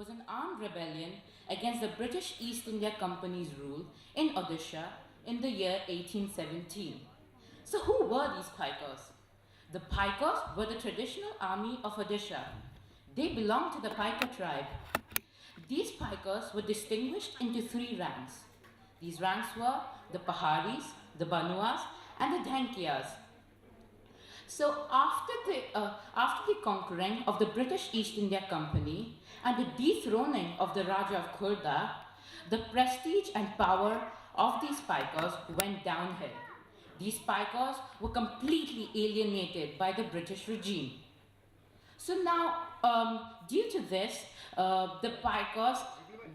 was an armed rebellion against the British East India Company's rule in Odisha in the year 1817. So who were these Paikas? The Paikas were the traditional army of Odisha. They belonged to the Paika tribe. These Paikas were distinguished into three ranks. These ranks were the Paharis, the Banuas, and the Dhankiyas. So after the conquering of the British East India Company and the dethroning of the Raja of Khurda, the prestige and power of these Paikas went downhill. These Paikas were completely alienated by the British regime. So now, due to this, the Paikas,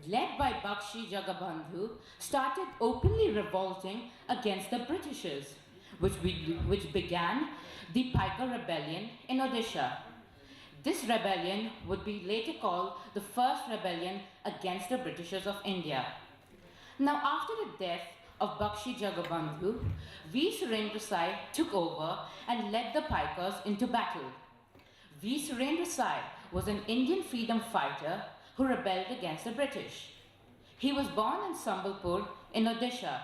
led by Bakshi Jagabandhu, started openly revolting against the Britishers, which began the Paika rebellion in Odisha. This rebellion would be later called the first rebellion against the Britishers of India. Now, after the death of Bakshi Jagabandhu, V. Surendra Sai took over and led the Paikas into battle. V. Surendra Sai was an Indian freedom fighter who rebelled against the British. He was born in Sambalpur in Odisha.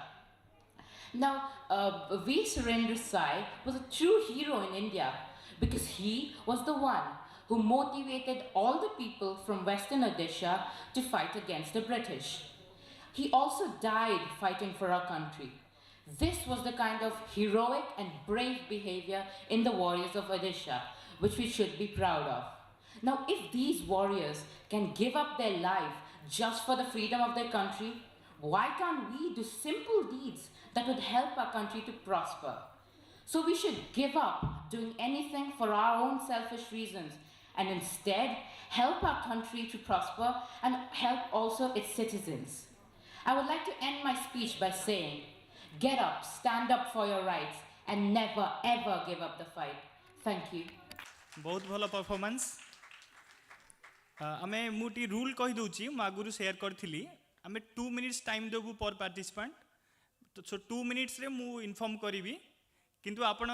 Now, V. Surendra Sai was a true hero in India because he was the one who motivated all the people from Western Odisha to fight against the British. He also died fighting for our country. This was the kind of heroic and brave behavior in the warriors of Odisha, which we should be proud of. Now, if these warriors can give up their life just for the freedom of their country, why can't we do simple deeds that would help our country to prosper? So we should give up doing anything for our own selfish reasons and instead help our country to prosper and help also its citizens. I would like to end my speech by saying, get up, stand up for your rights, and never ever give up the fight. Thank you. बहुत भल performance आमे मुटी rule कहि दउची म आगुरु share करथिली आमे 2 minutes time देबु पर participant तो सो 2 minutes रे मु इन्फॉर्म करिवि किंतु आपण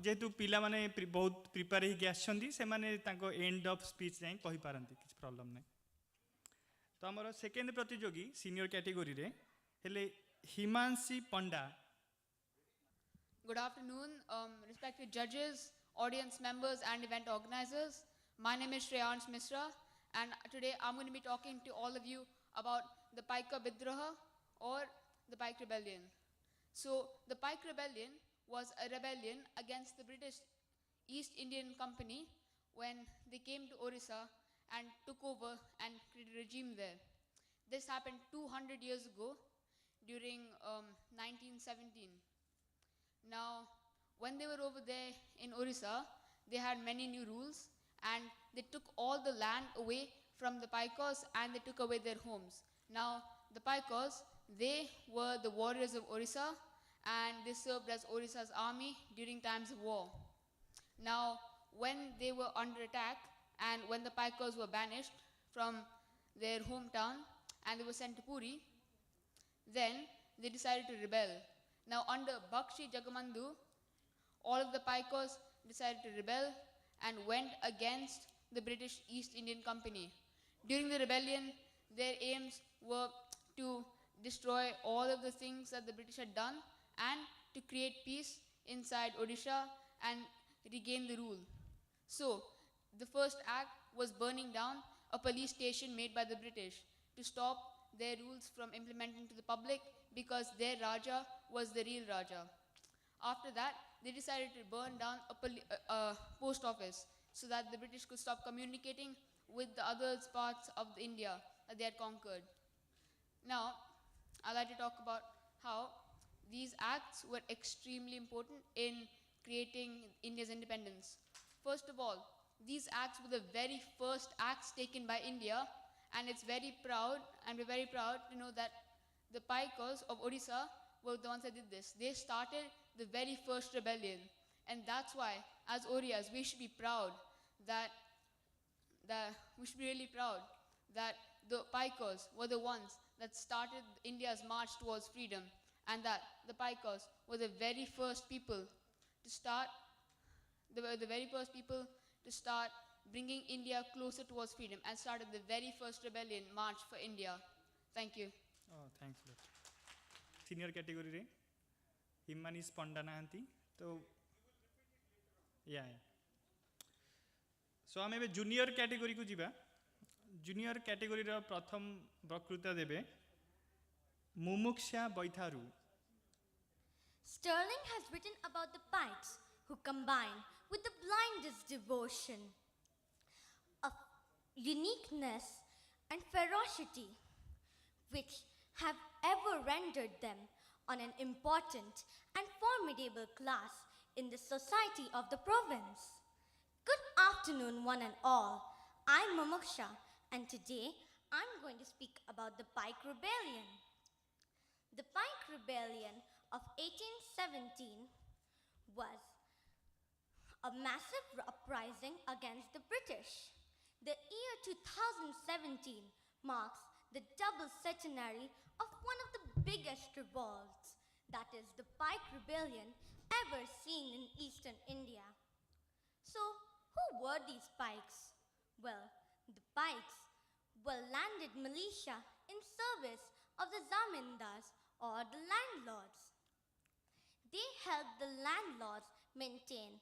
जेतु पिला माने बहुत प्रिपेयर हे आछंदी से माने तांको एंड ऑफ स्पीच जाई कहि पारंती किछ प्रॉब्लम नै तो हमर सेकंड प्रतियोगी सीनियर कैटेगरी रे हेले हिमांशी पंडा. Good afternoon, respected judges, audience members and event organizers. My name is Shreyansh Misra and today I'm going to be talking to all of you about the Paika Bidroha or the Paik Rebellion. So the Paik Rebellion was a rebellion against the British East Indian Company when they came to Orissa and took over and created a regime there. This happened 200 years ago during 1917. Now, when they were over there in Orissa, they had many new rules and they took all the land away from the Paikas and they took away their homes. Now, the Paikas, they were the warriors of Orissa and they served as Orissa's army during times of war. Now, when they were under attack and when the Paikas were banished from their hometown and they were sent to Puri, then they decided to rebel. Now, under Bakshi Jagabandhu, all of the Paikas decided to rebel and went against the British East Indian Company. During the rebellion, their aims were to destroy all of the things that the British had done and to create peace inside Odisha and regain the rule. So, the first act was burning down a police station made by the British to stop their rules from implementing to the public because their Raja was the real Raja. After that, they decided to burn down a post office so that the British could stop communicating with the other parts of India that they had conquered. Now, I'd like to talk about how these acts were extremely important in creating India's independence. First of all, these acts were the very first acts taken by India, and it's very proud, and we're very proud to know that the Paikas of Odisha were the ones that did this. They started the very first rebellion, and that's why, as Orias, we should be proud that we should be really proud that the Paikas were the ones that started India's march towards freedom, and that the Paikas were the very first people to start bringing India closer towards freedom and started the very first rebellion, March for India. Thank you. Thanks लट senior category रे हिमानीश पंडा नाहांती तो या सो आम ए junior category को जीवा junior category रो प्रथम वक्तृता देबे मुमुक्षा बैथारू. Sterling has written about the Pikes who combine with the blindest devotion of uniqueness and ferocity which have ever rendered them on an important and formidable class in the society of the province. Good afternoon, one and all. I'm Mumuksha, and today I'm going to speak about the Pike Rebellion. The Pike Rebellion of 1817 was a massive uprising against the British. The year 2017 marks the double centenary of one of the biggest revolts, that is the Pike Rebellion, ever seen in eastern India. So, who were these Pikes? Well, the Pikes were landed militia in service of the zamindars or the landlords. They helped the landlords maintain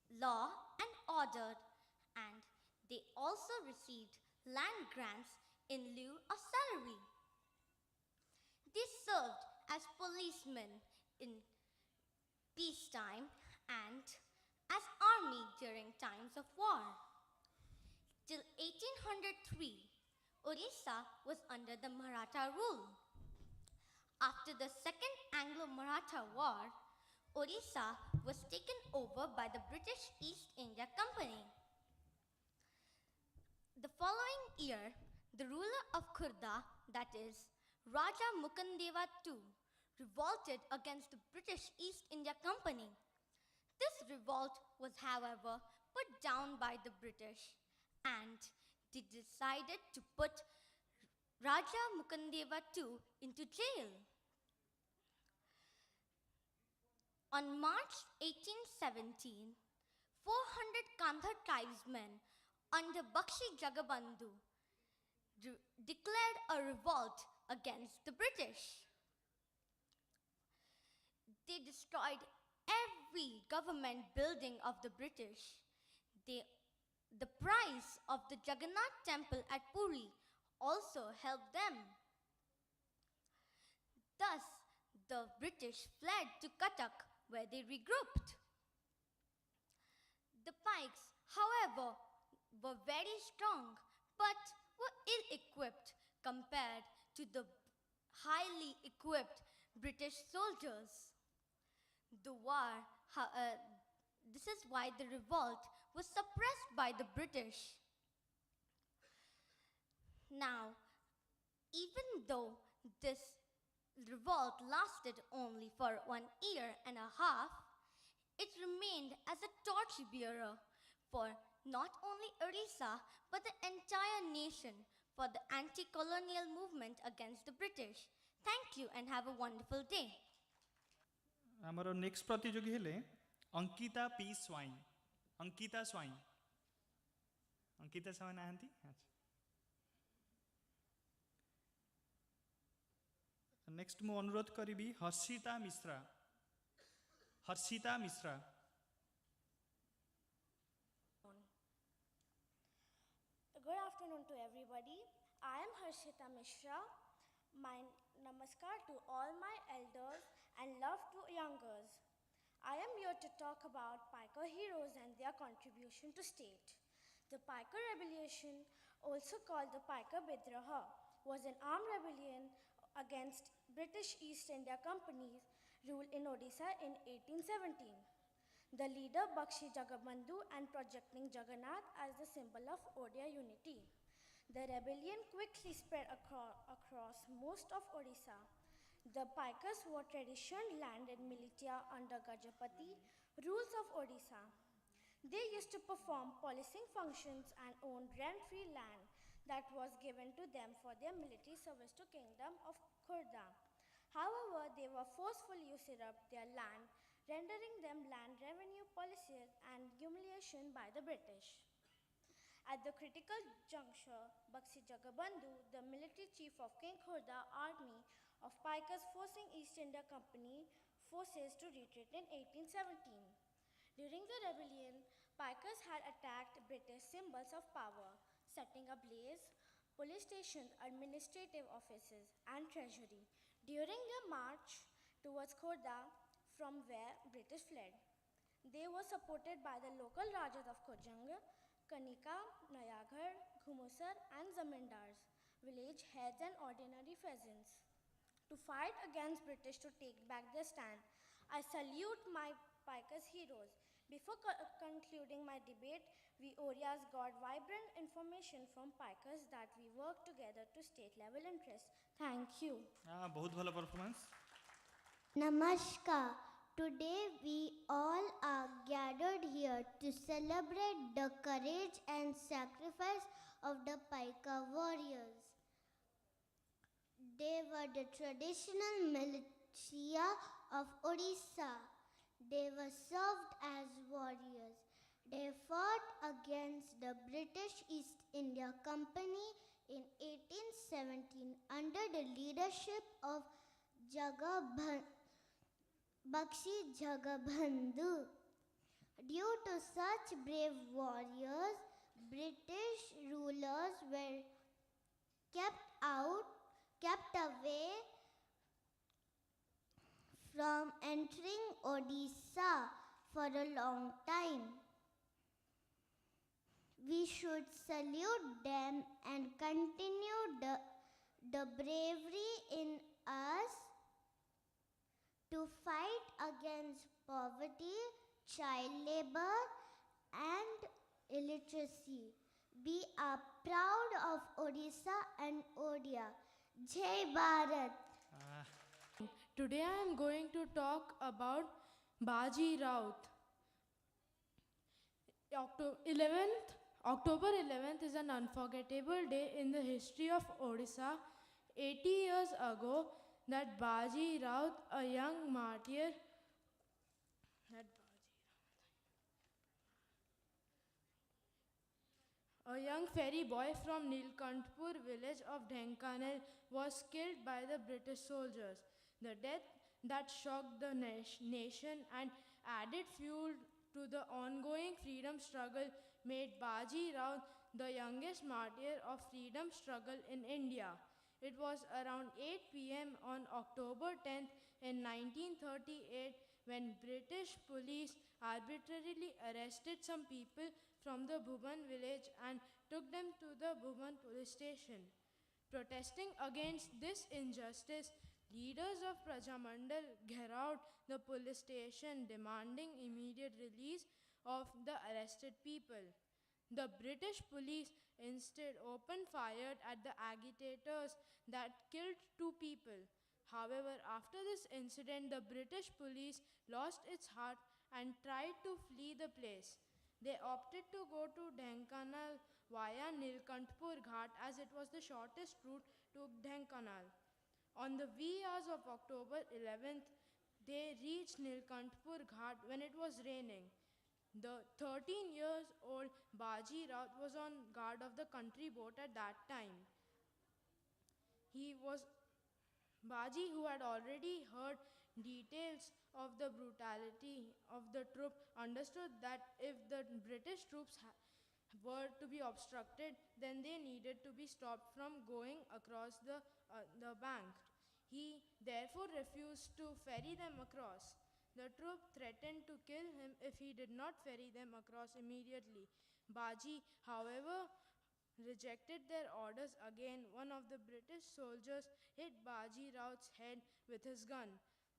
law and order, and they also received land grants in lieu of salary. They served as policemen in peacetime and as army during times of war. Till 1803, Orissa was under the Maratha rule. After the Second Anglo-Maratha War, Orissa was taken over by the British East India Company. The following year, the ruler of Khurda, that is Raja Mukundeva II, revolted against the British East India Company. This revolt was, however, put down by the British, and they decided to put Raja Mukundeva II into jail. On March 1817, 400 Kandhar tribesmen under Bakshi Jagabandhu declared a revolt against the British. They destroyed every government building of the British. The price of the Jagannath temple at Puri also helped them. Thus, the British fled to Cuttack, where they regrouped. The Pikes, however, were very strong but were ill-equipped compared to the highly equipped British soldiers. This is why the revolt was suppressed by the British. Now, even though this revolt lasted only for 1 year and a half, it remained as a torchbearer for not only Orissa but the entire nation for the anti-colonial movement against the British. Thank you and have a wonderful day. आमर next प्रतियोगी हेले Ankita P Swain. Ankita Swain. Ankita Swain नाहांती. Next मु अनुरोध करी Harshita Mishra. Harshita Mishra. Good afternoon to everybody. I am Harshita Mishra. My namaskar to all my elders and love to youngers. I am here to talk about Paika heroes and their contribution to state. The Paika rebellion, also called the Paika Bidroha, was an armed rebellion against British East India Company's rule in Odisha in 1817. The leader Bakshi Jagabandhu and projecting Jagannath as the symbol of Odia unity. The rebellion quickly spread across most of Odisha. The Paikas were traditional landed militia under Gajapati rules of Odisha. They used to perform policing functions and owned rent-free land that was given to them for their military service to Kingdom of Khurda. However, they were forcefully usurped their land, rendering them land revenue policies and humiliation by the British. At the critical juncture, Bakshi Jagabandhu, the military chief of King Khurda army of Paikas, forcing East India Company forces to retreat in 1817. During the rebellion, Paikas had attacked British symbols of power, setting ablaze police stations, administrative offices, and treasury. During their march towards Khorda, from where British fled, they were supported by the local Rajas of Kojang, Kanika, Nayaghar, Ghumusar, and Zamindars, village heads and ordinary peasants, to fight against British to take back their stand. I salute my Paikas heroes. Before concluding my debate, we Orias got vibrant information from Paikas that we work together to state level interests. Thank you. बहुत भल performance. Namaskar. Today we all are gathered here to celebrate the courage and sacrifice of the Paika warriors. They were the traditional militia of Odisha. They were served as warriors. They fought against the British East India Company in 1817 under the leadership of Bakshi Jagabandhu. Due to such brave warriors, British rulers were kept away from entering Odisha for a long time. We should salute them and continue the bravery in us to fight against poverty, child labor, and illiteracy. We are proud of Odisha and Odia. Jai Bharat! Today I am going to talk about Baji Raut. October 11th is an unforgettable day in the history of Odisha. 80 years ago, that Baji Raut, a young martyr, a young ferry boy from Nilkantpur village of Dhenkanal, was killed by the British soldiers. The death that shocked the nation and added fuel to the ongoing freedom struggle made Baji Raut the youngest martyr of freedom struggle in India. It was around 8 p.m. on October 10th in 1938 when British police arbitrarily arrested some people from the Bhuban village and took them to the Bhuban police station. Protesting against this injustice, leaders of Prajamandal gherowed the police station demanding immediate release of the arrested people. The British police instead opened fire at the agitators that killed 2 people. However, after this incident, the British police lost its heart and tried to flee the place. They opted to go to Dhenkanal via Nilkantpur Ghat as it was the shortest route to Dhenkanal. On the wee hours of October 11th, they reached Nilkantpur Ghat when it was raining. The 13 years old Baji Raut was on guard of the country boat at that time. Baji, who had already heard details of the brutality of the troop, understood that if the British troops were to be obstructed, then they needed to be stopped from going across the bank. He therefore refused to ferry them across. The troop threatened to kill him if he did not ferry them across immediately. Baji, however, rejected their orders again. One of the British soldiers hit Baji Raut's head with his gun.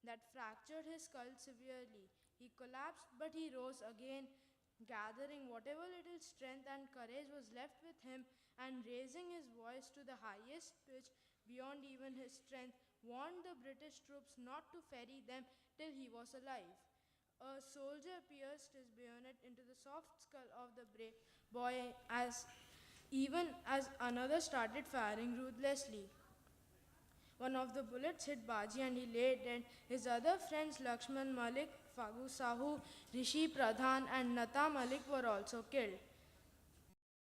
That fractured his skull severely. He collapsed, but he rose again, gathering whatever little strength and courage was left with him, and raising his voice to the highest pitch beyond even his strength, warned the British troops not to ferry them till he was alive. A soldier pierced his bayonet into the soft skull of the brave boy even as another started firing ruthlessly. One of the bullets hit Baji and he lay dead. His other friends Lakshman Malik, Fagu Sahu, Rishi Pradhan and Nata Malik were also killed.